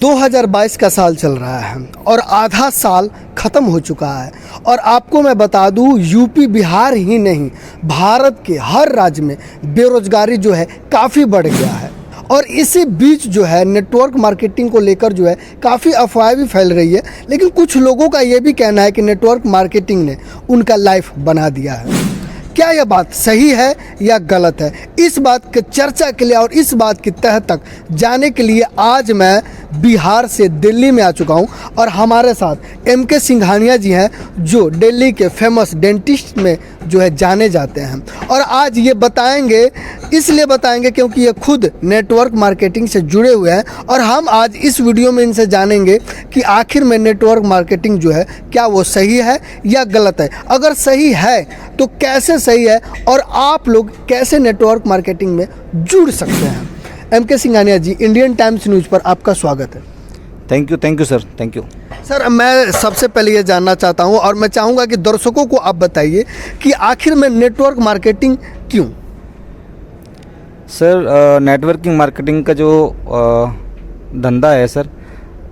2022 का साल चल रहा है और आधा साल ख़त्म हो चुका है। और आपको मैं बता दूं, यूपी बिहार ही नहीं, भारत के हर राज्य में बेरोजगारी जो है काफ़ी बढ़ गया है। और इसी बीच जो है नेटवर्क मार्केटिंग को लेकर जो है काफ़ी अफवाहें भी फैल रही है। लेकिन कुछ लोगों का ये भी कहना है कि नेटवर्क मार्केटिंग ने उनका लाइफ बना दिया है। क्या यह बात सही है या गलत है? इस बात की चर्चा के लिए और इस बात की तह तक जाने के लिए आज मैं बिहार से दिल्ली में आ चुका हूं और हमारे साथ एमके सिंघानिया जी हैं, जो दिल्ली के फेमस डेंटिस्ट में जो है जाने जाते हैं। और आज ये बताएंगे, इसलिए बताएंगे क्योंकि ये खुद नेटवर्क मार्केटिंग से जुड़े हुए हैं। और हम आज इस वीडियो में इनसे जानेंगे कि आखिर में नेटवर्क मार्केटिंग जो है क्या वो सही है या गलत है। अगर सही है तो कैसे सही है और आप लोग कैसे नेटवर्क मार्केटिंग में जुड़ सकते हैं। एमके सिंघानिया जी, इंडियन टाइम्स न्यूज़ पर आपका स्वागत है। Thank you sir, thank you sir. मैं सबसे पहले ये जानना चाहता हूँ और मैं चाहूँगा कि दर्शकों को आप बताइए कि आखिर में नेटवर्क मार्केटिंग क्यों? सर, नेटवर्किंग मार्केटिंग का जो धंधा है सर,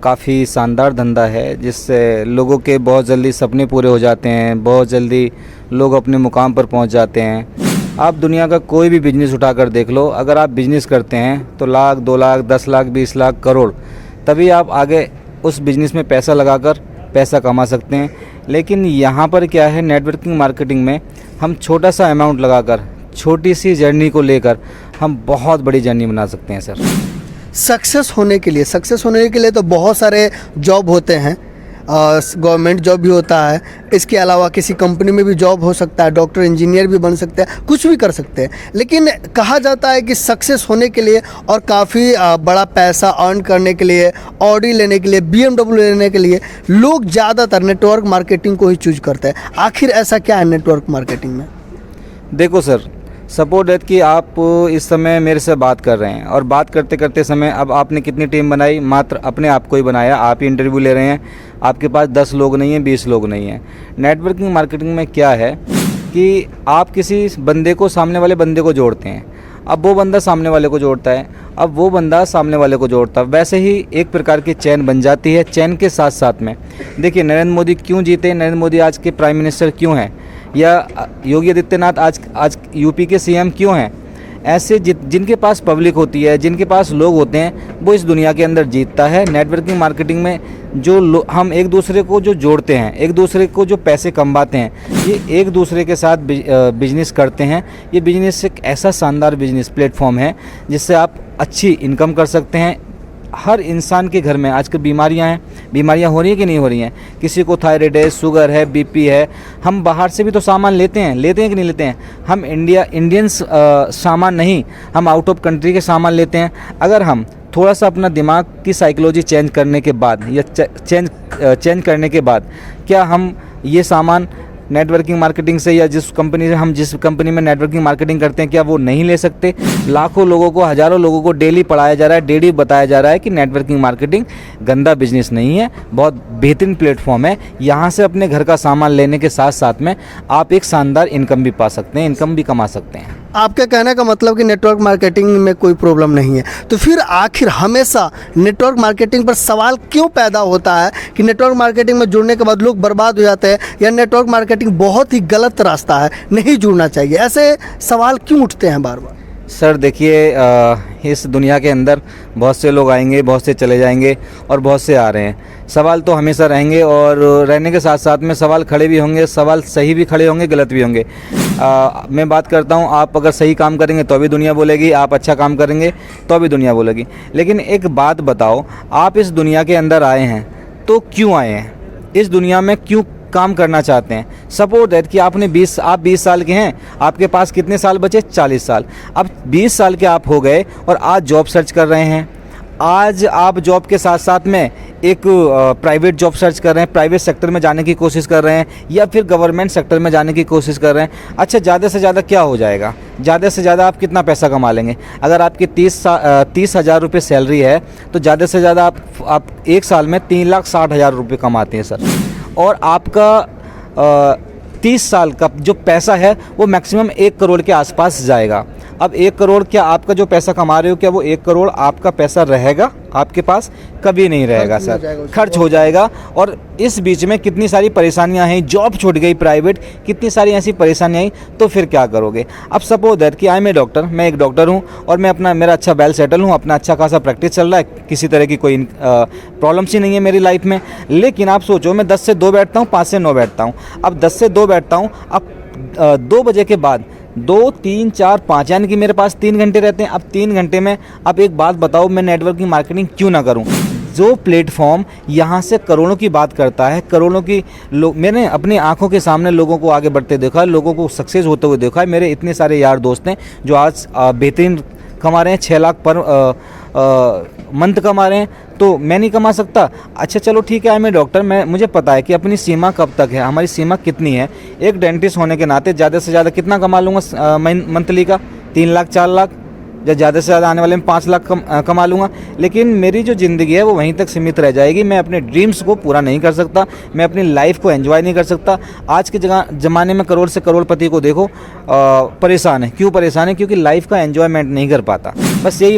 काफ़ी शानदार धंधा है, जिससे लोगों के बहुत जल्दी सपने पूरे हो जाते हैं, बहुत जल्दी लोग अपने मुकाम पर पहुंच जाते हैं। आप दुनिया का कोई भी बिजनेस उठाकर देख लो, अगर आप बिजनेस करते हैं तो लाख, 2 लाख, 10 लाख, 20 लाख, करोड़, तभी आप आगे उस बिज़नेस में पैसा लगाकर पैसा कमा सकते हैं। लेकिन यहाँ पर क्या है, नेटवर्किंग मार्केटिंग में हम छोटा सा अमाउंट लगाकर, छोटी सी जर्नी को लेकर हम बहुत बड़ी जर्नी बना सकते हैं सर। सक्सेस होने के लिए तो बहुत सारे जॉब होते हैं। गवर्नमेंट जॉब भी होता है, इसके अलावा किसी कंपनी में भी जॉब हो सकता है, डॉक्टर इंजीनियर भी बन सकते हैं, कुछ भी कर सकते हैं। लेकिन कहा जाता है कि सक्सेस होने के लिए और काफ़ी बड़ा पैसा अर्न करने के लिए, ऑडी लेने के लिए, BMW लेने के लिए लोग ज़्यादातर नेटवर्क मार्केटिंग को ही चूज करते हैं। आखिर ऐसा क्या है नेटवर्क मार्केटिंग में? देखो सर, सपोज दैट कि आप इस समय मेरे से बात कर रहे हैं और बात करते करते समय अब आपने कितनी टीम बनाई? मात्र अपने आप को ही बनाया। आप ही इंटरव्यू ले रहे हैं, आपके पास 10 लोग नहीं हैं, 20 लोग नहीं हैं। नेटवर्किंग मार्केटिंग में क्या है कि आप किसी बंदे को, सामने वाले बंदे को जोड़ते हैं, अब वो बंदा सामने वाले को जोड़ता है, अब वो बंदा सामने वाले को जोड़ता है। वैसे ही एक प्रकार की चैन बन जाती है। चैन के साथ साथ में देखिए, नरेंद्र मोदी क्यों जीते, नरेंद्र मोदी आज के प्राइम मिनिस्टर क्यों हैं, या योगी आदित्यनाथ आज यूपी के सीएम क्यों हैं? ऐसे जिनके पास पब्लिक होती है, जिनके पास लोग होते हैं, वो इस दुनिया के अंदर जीतता है। नेटवर्किंग मार्केटिंग में जो हम एक दूसरे को जो जोड़ते हैं, एक दूसरे को जो पैसे कमाते हैं, ये एक दूसरे के साथ बिजनेस करते हैं। ये बिजनेस एक ऐसा शानदार बिजनेस प्लेटफॉर्म है जिससे आप अच्छी इनकम कर सकते हैं। हर इंसान के घर में आजकल बीमारियां हैं, बीमारियां हो रही हैं कि नहीं हो रही हैं? किसी को थायराइड है, शुगर है, बीपी है। हम बाहर से भी तो सामान लेते हैं कि नहीं लेते हैं? हम इंडियंस सामान नहीं, हम आउट ऑफ कंट्री के सामान लेते हैं। अगर हम थोड़ा सा अपना दिमाग की साइकोलॉजी चेंज करने के बाद या चेंज करने के बाद, क्या हम ये सामान नेटवर्किंग मार्केटिंग से या जिस कंपनी में नेटवर्किंग मार्केटिंग करते हैं, क्या वो नहीं ले सकते? लाखों लोगों को, हज़ारों लोगों को डेली पढ़ाया जा रहा है, डेली बताया जा रहा है कि नेटवर्किंग मार्केटिंग गंदा बिजनेस नहीं है, बहुत बेहतरीन प्लेटफॉर्म है। यहाँ से अपने घर का सामान लेने के साथ साथ में आप एक शानदार इनकम भी पा सकते हैं, इनकम भी कमा सकते हैं। आपके कहने का मतलब कि नेटवर्क मार्केटिंग में कोई प्रॉब्लम नहीं है। तो फिर आखिर हमेशा नेटवर्क मार्केटिंग पर सवाल क्यों पैदा होता है कि नेटवर्क मार्केटिंग में जुड़ने के बाद लोग बर्बाद हो जाते हैं, या नेटवर्क मार्केटिंग बहुत ही गलत रास्ता है, नहीं जुड़ना चाहिए? ऐसे सवाल क्यों उठते हैं बार बार? सर देखिए, इस दुनिया के अंदर बहुत से लोग आएंगे, बहुत से चले जाएंगे और बहुत से आ रहे हैं। सवाल तो हमेशा रहेंगे और रहने के साथ साथ में सवाल खड़े भी होंगे, सवाल सही भी खड़े होंगे, गलत भी होंगे। मैं बात करता हूँ, आप अगर सही काम करेंगे तो भी दुनिया बोलेगी, आप अच्छा काम करेंगे तो भी दुनिया बोलेगी। लेकिन एक बात बताओ, आप इस दुनिया के अंदर आए हैं तो क्यों आए हैं? इस दुनिया में क्यों काम करना चाहते हैं? सपोज दैट कि आप 20 साल के हैं, आपके पास कितने साल बचे? 40 साल। अब 20 साल के आप हो गए और आज जॉब सर्च कर रहे हैं। आज आप जॉब के साथ साथ में एक प्राइवेट जॉब सर्च कर रहे हैं, प्राइवेट सेक्टर में जाने की कोशिश कर रहे हैं, या फिर गवर्नमेंट सेक्टर में जाने की कोशिश कर रहे हैं। अच्छा, ज़्यादा से ज़्यादा क्या हो जाएगा? ज़्यादा से ज़्यादा आप कितना पैसा कमा लेंगे? अगर आपकी 30,000 रुपये सैलरी है तो ज़्यादा से ज़्यादा आप एक साल में 3,60,000 रुपये कमाते हैं सर। और आपका 30 साल का जो पैसा है वो मैक्सिमम 1 करोड़ के आसपास जाएगा। अब 1 करोड़, क्या आपका जो पैसा कमा रहे हो, क्या वो 1 करोड़ आपका पैसा रहेगा आपके पास? कभी नहीं रहेगा सर, खर्च हो जाएगा। और इस बीच में कितनी सारी परेशानियां हैं, जॉब छूट गई प्राइवेट, कितनी सारी ऐसी परेशानियां आई, तो फिर क्या करोगे? अब सपोज दैट कि आई एम ए डॉक्टर, मैं एक डॉक्टर हूं और मैं अपना, मेरा अच्छा वेल सेटल हूं, अपना अच्छा खासा प्रैक्टिस चल रहा है, किसी तरह की कोई प्रॉब्लम्स ही नहीं है मेरी लाइफ में। लेकिन आप सोचो, मैं 10 से 2 बैठता हूँ, 5 से 9 बैठता हूँ। अब 10 से 2 बैठता हूँ, अब 2 बजे के बाद 2, 3, 4, 5, यानी कि मेरे पास 3 घंटे रहते हैं। अब 3 घंटे में अब एक बात बताओ, मैं नेटवर्किंग मार्केटिंग क्यों ना करूं? जो प्लेटफॉर्म यहाँ से करोड़ों की बात करता है, करोड़ों की लोग, मैंने अपनी आंखों के सामने लोगों को आगे बढ़ते देखा है, लोगों को सक्सेस होते हुए देखा है। मेरे इतने सारे यार दोस्त हैं जो आज बेहतरीन कमा रहे हैं, 6 लाख पर मंथ कमा रहे हैं, तो मैं नहीं कमा सकता? अच्छा चलो ठीक है, मैं डॉक्टर, मुझे पता है कि अपनी सीमा कब तक है, हमारी सीमा कितनी है। एक डेंटिस्ट होने के नाते ज़्यादा से ज़्यादा कितना कमा लूँगा मंथली का? 3 लाख, 4 लाख, या ज़्यादा से ज़्यादा आने वाले में 5 लाख कमा लूँगा। लेकिन मेरी जो ज़िंदगी है वो वहीं तक सीमित रह जाएगी। मैं अपने ड्रीम्स को पूरा नहीं कर सकता, मैं अपनी लाइफ को एंजॉय नहीं कर सकता। आज के ज़माने में करोड़ से करोड़पति को देखो परेशान है। क्यों परेशान है? क्योंकि लाइफ का एंजॉयमेंट नहीं कर पाता। बस यही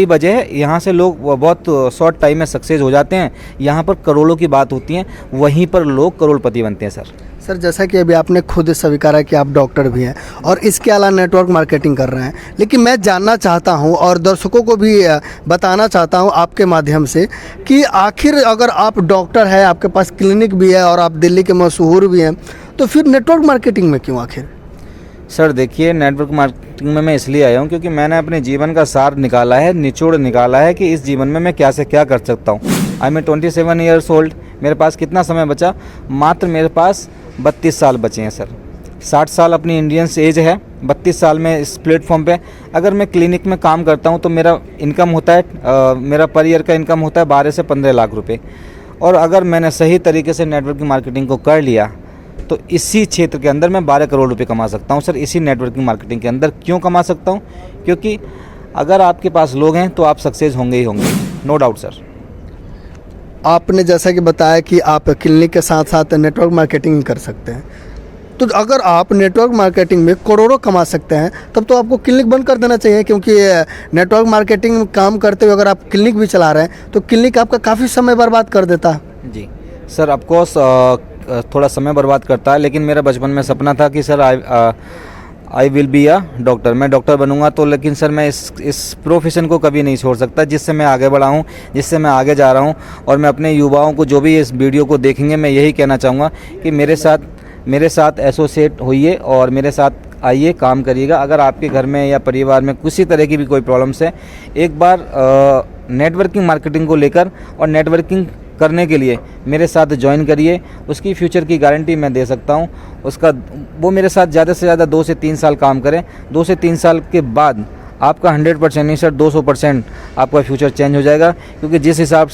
वजह है। यहाँ से लोग बहुत शॉर्ट टाइम में सक्सेस हो जाते हैं। यहाँ पर करोड़ों की बात होती है, वहीं पर लोग करोड़पति बनते हैं सर। जैसा कि अभी आपने खुद स्वीकारा कि आप डॉक्टर भी हैं और इसके अलावा नेटवर्क मार्केटिंग कर रहे हैं, लेकिन मैं जानना चाहता हूं और दर्शकों को भी बताना चाहता हूं आपके माध्यम से कि आखिर अगर आप डॉक्टर हैं, आपके पास क्लिनिक भी है और आप दिल्ली के मशहूर भी हैं, तो फिर नेटवर्क मार्केटिंग में क्यों आखिर? सर देखिए, नेटवर्क मार्केटिंग में मैं इसलिए आया हूँ क्योंकि मैंने अपने जीवन का सार निकाला है, निचोड़ निकाला है कि इस जीवन में मैं क्या से क्या कर सकता हूँ। I am 27 years old. मेरे पास कितना समय बचा? मात्र मेरे पास 32 साल बचे हैं सर। 60 साल अपनी इंडियन एज है। 32 साल में इस प्लेटफॉर्म पे अगर मैं क्लिनिक में काम करता हूँ तो मेरा इनकम होता है, मेरा पर ईयर का इनकम होता है 12 से 15 लाख रुपए। और अगर मैंने सही तरीके से नेटवर्किंग मार्केटिंग को कर लिया तो इसी क्षेत्र के अंदर मैं 12 करोड़ रुपए कमा सकता हूँ सर। इसी नेटवर्किंग मार्केटिंग के अंदर क्यों कमा सकता हूँ? क्योंकि अगर आपके पास लोग हैं तो आप सक्सेस होंगे ही होंगे, नो डाउट सर। आपने जैसा कि बताया कि आप क्लिनिक के साथ साथ नेटवर्क मार्केटिंग कर सकते हैं, तो अगर आप नेटवर्क मार्केटिंग में करोड़ों कमा सकते हैं तब तो आपको क्लिनिक बंद कर देना चाहिए, क्योंकि नेटवर्क मार्केटिंग में काम करते हुए अगर आप क्लिनिक भी चला रहे हैं तो क्लिनिक आपका काफ़ी समय बर्बाद कर देता है। जी सर, ऑफकोर्स थोड़ा समय बर्बाद करता है, लेकिन मेरा बचपन में सपना था कि sir I will be a doctor, मैं डॉक्टर बनूंगा। तो लेकिन सर मैं इस प्रोफेशन को कभी नहीं छोड़ सकता, जिससे मैं आगे बढ़ा हूँ, जिससे मैं आगे जा रहा हूँ। और मैं अपने युवाओं को, जो भी इस वीडियो को देखेंगे, मैं यही कहना चाहूँगा कि मेरे साथ एसोसिएट होइए और मेरे साथ आइए, काम करिएगा। अगर आपके घर में या परिवार में किसी तरह की भी कोई प्रॉब्लम्स है, एक बार नेटवर्किंग मार्केटिंग को लेकर और नेटवर्किंग करने के लिए मेरे साथ ज्वाइन करिए। उसकी फ्यूचर की गारंटी मैं दे सकता हूँ। वो मेरे साथ ज़्यादा से ज़्यादा 2 से 3 साल काम करें। 2 से 3 साल के बाद आपका 100% नहीं सर, 200% आपका फ्यूचर चेंज हो जाएगा। क्योंकि जिस हिसाब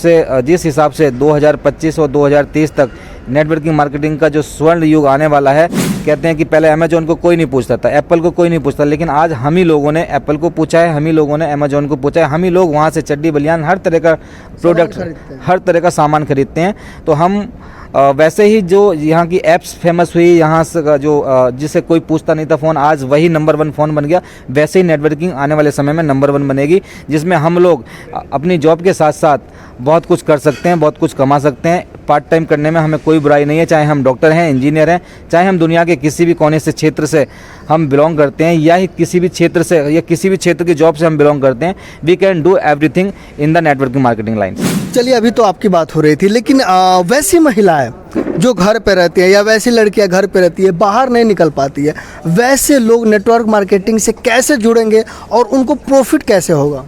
से 2025 और 2030 तक नेटवर्किंग मार्केटिंग का जो स्वर्ण युग आने वाला है, कहते हैं कि पहले अमेजोन को कोई नहीं पूछता था, एप्पल को कोई नहीं पूछता, लेकिन आज हम ही लोगों ने एप्पल को पूछा है, हम ही लोगों ने अमेजोन को पूछा है, हम ही लोग वहाँ से चड्डी बनियान हर तरह का प्रोडक्ट, हर तरह का सामान खरीदते हैं। तो हम वैसे ही जो यहाँ की ऐप्स फेमस हुई, यहाँ से जो जिसे कोई पूछता नहीं था फ़ोन, आज वही नंबर 1 फ़ोन बन गया। वैसे ही नेटवर्किंग आने वाले समय में नंबर 1 बनेगी, जिसमें हम लोग अपनी जॉब के साथ साथ बहुत कुछ कर सकते हैं, बहुत कुछ कमा सकते हैं। पार्ट टाइम करने में हमें कोई बुराई नहीं है, चाहे हम डॉक्टर हैं, इंजीनियर हैं, चाहे हम दुनिया के किसी भी कोने से क्षेत्र से हम बिलोंग करते हैं, या ही किसी भी क्षेत्र से या किसी भी क्षेत्र की जॉब से हम बिलोंग करते हैं। We can do everything in the networking marketing line. चलिए, अभी तो आपकी बात हो रही थी, लेकिन वैसी महिलाएं जो घर पे रहती है या वैसी लड़कियां घर पे रहती है, बाहर नहीं निकल पाती है, वैसे लोग नेटवर्क मार्केटिंग से कैसे जुड़ेंगे और उनको प्रॉफिट कैसे होगा?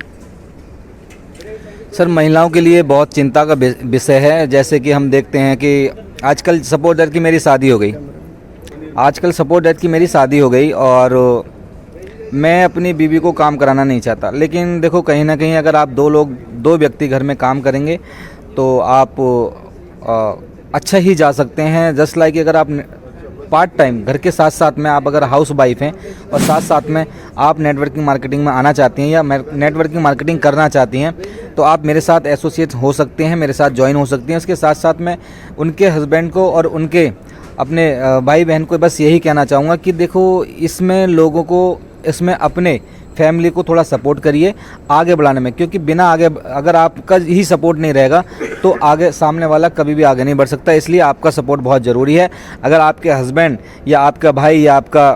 सर महिलाओं के लिए बहुत चिंता का विषय है। जैसे कि हम देखते हैं कि आजकल सपोज दैट कि मेरी शादी हो गई और मैं अपनी बीवी को काम कराना नहीं चाहता। लेकिन देखो, कहीं ना कहीं अगर आप दो व्यक्ति घर में काम करेंगे तो आप अच्छा ही जा सकते हैं। जस्ट लाइक अगर आप पार्ट टाइम घर के साथ साथ में आप अगर हाउस वाइफ हैं और साथ साथ में आप नेटवर्किंग मार्केटिंग में आना चाहती हैं या नेटवर्किंग मार्केटिंग करना चाहती हैं, तो आप मेरे साथ एसोसिएट हो सकते हैं, मेरे साथ ज्वाइन हो सकती हैं। उसके साथ साथ में उनके हस्बैंड को और उनके अपने भाई बहन को बस यही कहना चाहूँगा कि देखो, इसमें लोगों को इसमें अपने फैमिली को थोड़ा सपोर्ट करिए आगे बढ़ाने में, क्योंकि बिना आगे अगर आपका ही सपोर्ट नहीं रहेगा तो आगे सामने वाला कभी भी आगे नहीं बढ़ सकता। इसलिए आपका सपोर्ट बहुत ज़रूरी है। अगर आपके हस्बैंड या आपका भाई या आपका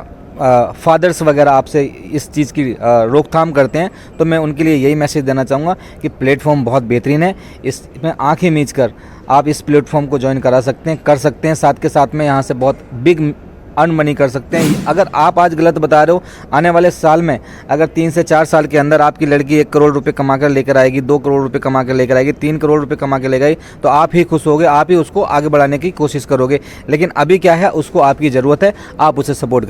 फादर्स वगैरह आपसे इस चीज़ की रोकथाम करते हैं तो मैं उनके लिए यही मैसेज देना चाहूँगा कि प्लेटफॉर्म बहुत बेहतरीन है, इसमें आँखें मीच कर आप इस प्लेटफॉर्म को ज्वाइन कर सकते हैं। साथ के साथ में यहाँ से बहुत बिग अर्न मनी कर सकते हैं। अगर आप आज गलत बता रहे हो, आने वाले साल में अगर 3 से 4 साल के अंदर आपकी लड़की 1 करोड़ रुपए कमा कर लेकर आएगी, 2 करोड़ रुपए कमा कर लेकर आएगी, 3 करोड़ रुपए कमा कर लेकर आएगी, तो आप ही खुश होगे, आप ही उसको आगे बढ़ाने की कोशिश करोगे। लेकिन अभी क्या है, उसको आपकी ज़रूरत है, आप उसे सपोर्ट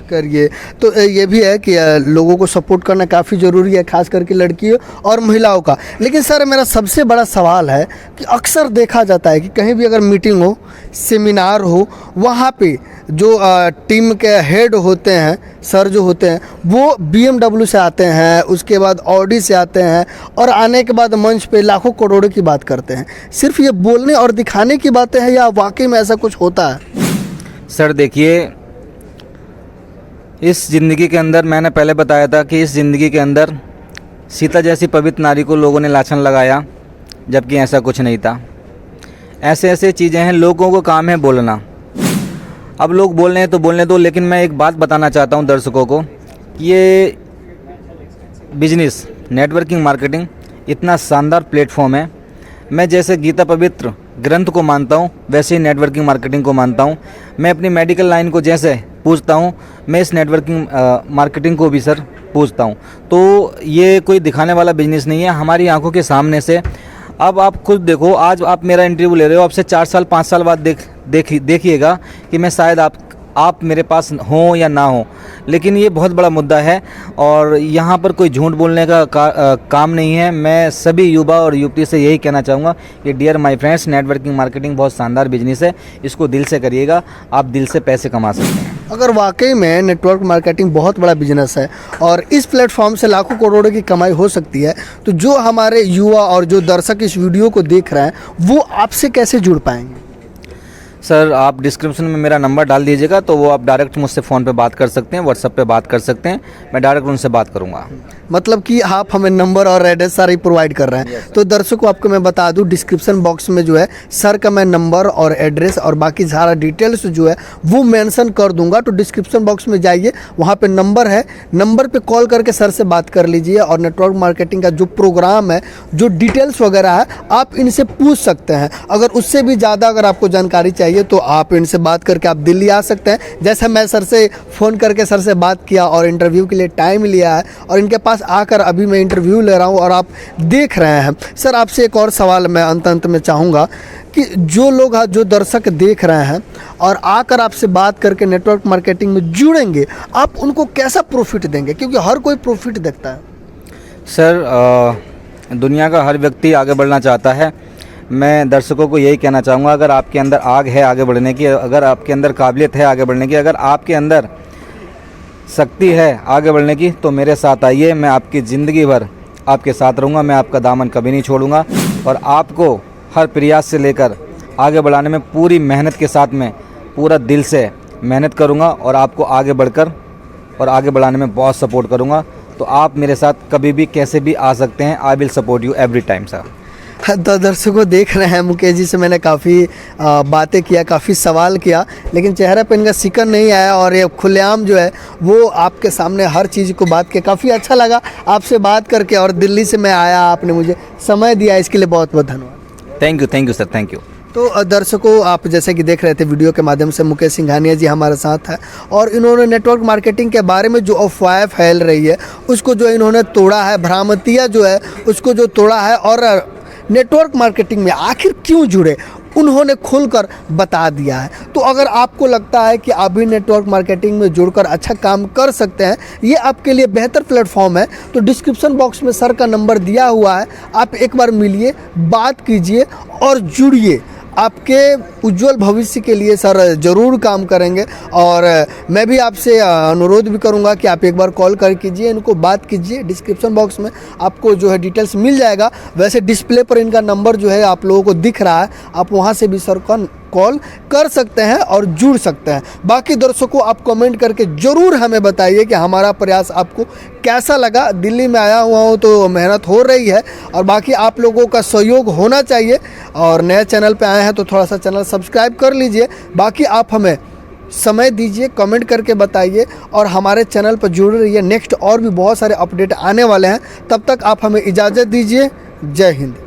करिए। तो ये भी है कि लोगों को सपोर्ट करना काफ़ी ज़रूरी है, खास करके लड़कियों और महिलाओं का। लेकिन सर मेरा सबसे बड़ा सवाल है कि अक्सर देखा जाता है कि कहीं भी अगर मीटिंग हो, सेमिनार हो, वहाँ पे जो टीम के हेड होते हैं, सर जो होते हैं, वो BMW से आते हैं, उसके बाद ऑडी से आते हैं और आने के बाद मंच पे लाखों करोड़ों की बात करते हैं। सिर्फ ये बोलने और दिखाने की बातें हैं या वाकई में ऐसा कुछ होता है? सर देखिए, इस ज़िंदगी के अंदर मैंने पहले बताया था कि इस ज़िंदगी के अंदर सीता जैसी पवित्र नारी को लोगों ने लाछन लगाया, जबकि ऐसा कुछ नहीं था। ऐसे चीज़ें हैं, लोगों को काम है बोलना। अब लोग बोल रहे हैं तो बोलने दो, लेकिन मैं एक बात बताना चाहता हूं दर्शकों को, ये बिजनेस नेटवर्किंग मार्केटिंग इतना शानदार प्लेटफॉर्म है। मैं जैसे गीता पवित्र ग्रंथ को मानता हूं, वैसे ही नेटवर्किंग मार्केटिंग को मानता हूं। मैं अपनी मेडिकल लाइन को जैसे पूछता हूं, मैं इस नेटवर्किंग मार्केटिंग को भी सर पूछता हूं। तो ये कोई दिखाने वाला बिजनेस नहीं है, हमारी आंखों के सामने से। अब आप खुद देखो, आज आप मेरा इंटरव्यू ले रहे हो, आपसे 4 साल 5 साल बाद देखिएगा कि मैं शायद आप मेरे पास हों या ना हो। लेकिन ये बहुत बड़ा मुद्दा है और यहाँ पर कोई झूठ बोलने का काम नहीं है। मैं सभी युवा और युवती से यही कहना चाहूँगा कि dear my friends, networking marketing बहुत शानदार बिजनेस है, इसको दिल से करिएगा, आप दिल से पैसे कमा सकते हैं। अगर वाकई में नेटवर्क मार्केटिंग बहुत बड़ा बिजनेस है और इस प्लेटफॉर्म से लाखों करोड़ों की कमाई हो सकती है, तो जो हमारे युवा और जो दर्शक इस वीडियो को देख रहे हैं वो आपसे कैसे जुड़ पाएंगे? सर आप डिस्क्रिप्शन में मेरा नंबर डाल दीजिएगा, तो वो आप डायरेक्ट मुझसे फ़ोन पे बात कर सकते हैं, व्हाट्सएप पे बात कर सकते हैं, मैं डायरेक्ट उनसे बात करूँगा। मतलब कि आप हमें नंबर और एड्रेस सारे प्रोवाइड कर रहे हैं। तो दर्शकों आपको मैं बता दूं, डिस्क्रिप्शन बॉक्स में जो है सर का मैं नंबर और एड्रेस और बाकी सारा डिटेल्स जो है वो मेंशन कर दूंगा। तो डिस्क्रिप्शन बॉक्स में जाइए, वहाँ पे नंबर है, नंबर पे कॉल करके सर से बात कर लीजिए और नेटवर्क मार्केटिंग का जो प्रोग्राम है, जो डिटेल्स वगैरह है, आप इनसे पूछ सकते हैं। अगर उससे भी ज़्यादा अगर आपको जानकारी चाहिए तो आप इनसे बात करके आप दिल्ली आ सकते हैं। जैसे मैं सर से फ़ोन करके सर से बात किया और इंटरव्यू के लिए टाइम लिया है और इनके पास आकर अभी मैं इंटरव्यू ले रहा हूं और आप देख रहे हैं। सर आपसे एक और सवाल मैं अंत में चाहूँगा कि जो लोग जो दर्शक देख रहे हैं और आकर आपसे बात करके नेटवर्क मार्केटिंग में जुड़ेंगे, आप उनको कैसा प्रॉफिट देंगे? क्योंकि हर कोई प्रॉफिट देखता है। सर दुनिया का हर व्यक्ति आगे बढ़ना चाहता है। मैं दर्शकों को यही कहना चाहूँगा, अगर आपके अंदर आग है आगे बढ़ने की, अगर आपके अंदर काबिलियत है आगे बढ़ने की, अगर आपके अंदर शक्ति है आगे बढ़ने की, तो मेरे साथ आइए। मैं आपकी ज़िंदगी भर आपके साथ रहूँगा, मैं आपका दामन कभी नहीं छोड़ूंगा और आपको हर प्रयास से लेकर आगे बढ़ाने में पूरी मेहनत के साथ में पूरा दिल से मेहनत करूँगा और आपको आगे बढ़कर और आगे बढ़ाने में बहुत सपोर्ट करूँगा। तो आप मेरे साथ कभी भी कैसे भी आ सकते हैं। I will support you every time sir. तो दर्शकों देख रहे हैं, मुकेश जी से मैंने काफ़ी बातें किया, काफ़ी सवाल किया, लेकिन चेहरे पर इनका सिकन नहीं आया और ये खुलेआम जो है वो आपके सामने हर चीज़ को बात किया। काफ़ी अच्छा लगा आपसे बात करके और दिल्ली से मैं आया, आपने मुझे समय दिया, इसके लिए बहुत बहुत धन्यवाद। Thank you sir, thank you. तो दर्शकों आप जैसे कि देख रहे थे वीडियो के माध्यम से, मुकेश सिंघानिया जी हमारे साथ है और इन्होंने नेटवर्क मार्केटिंग के बारे में जो अफवाहें फैल रही है उसको जो इन्होंने तोड़ा है, भ्रामतियाँ जो है उसको जो तोड़ा है और नेटवर्क मार्केटिंग में आखिर क्यों जुड़े उन्होंने खुलकर बता दिया है। तो अगर आपको लगता है कि आप भी नेटवर्क मार्केटिंग में जुड़कर अच्छा काम कर सकते हैं, ये आपके लिए बेहतर प्लेटफॉर्म है, तो डिस्क्रिप्शन बॉक्स में सर का नंबर दिया हुआ है, आप एक बार मिलिए, बात कीजिए और जुड़िए। आपके उज्जवल भविष्य के लिए सर ज़रूर काम करेंगे और मैं भी आपसे अनुरोध भी करूंगा कि आप एक बार कॉल कर कीजिए, इनको बात कीजिए। डिस्क्रिप्शन बॉक्स में आपको जो है डिटेल्स मिल जाएगा। वैसे डिस्प्ले पर इनका नंबर जो है आप लोगों को दिख रहा है, आप वहां से भी सर का कॉल कर सकते हैं और जुड़ सकते हैं। बाकी दर्शकों, आप कमेंट करके ज़रूर हमें बताइए कि हमारा प्रयास आपको कैसा लगा। दिल्ली में आया हुआ हूँ तो मेहनत हो रही है, और बाकी आप लोगों का सहयोग होना चाहिए। और नए चैनल पे आए हैं तो थोड़ा सा चैनल सब्सक्राइब कर लीजिए। बाकी आप हमें समय दीजिए, कमेंट करके बताइए और हमारे चैनल पर जुड़े रहिए। नेक्स्ट और भी बहुत सारे अपडेट आने वाले हैं। तब तक आप हमें इजाज़त दीजिए। जय हिंद।